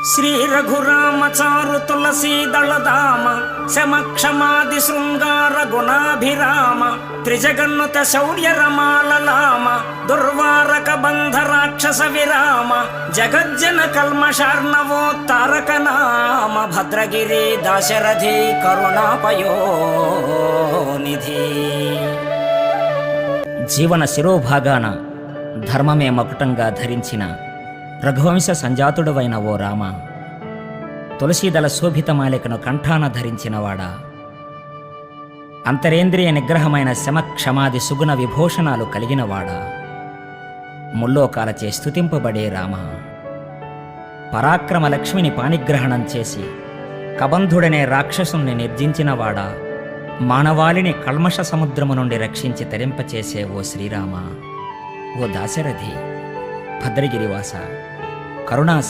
శ్రీ రఘురామచారు తులసీ దళధామ శమక్షమాది శృంగార గుణాభిరామ త్రిజగన్నుత శౌర్య రమాలలామ దుర్వారక బంధ రాక్షస విరామ జగజ్జన కల్మషార్ణవోత్తారక నామ భద్రగిరి దాశరథి కరుణాపయోనిధి. జీవన శిరోభాగాన ధర్మమే మకుటంగా ధరించిన రఘువంశ సంజాతుడవైన ఓ రామ, తులసీదళ శోభితమాలికను కంఠాన ధరించినవాడా, అంతరేంద్రియ నిగ్రహమైన శమక్షమాది సుగుణ విభూషణాలు కలిగినవాడా, ముల్లోకాలచే స్తుతింపబడే రామ, పరాక్రమ లక్ష్మిని పాణిగ్రహణం చేసి కబంధుడనే రాక్షసుని నిర్జించినవాడా, మానవాళిని కల్మష సముద్రము నుండి రక్షించి తరింపచేసే ఓ శ్రీరామ, ఓ దాశరథి, భద్రగిరివాస, కరుణా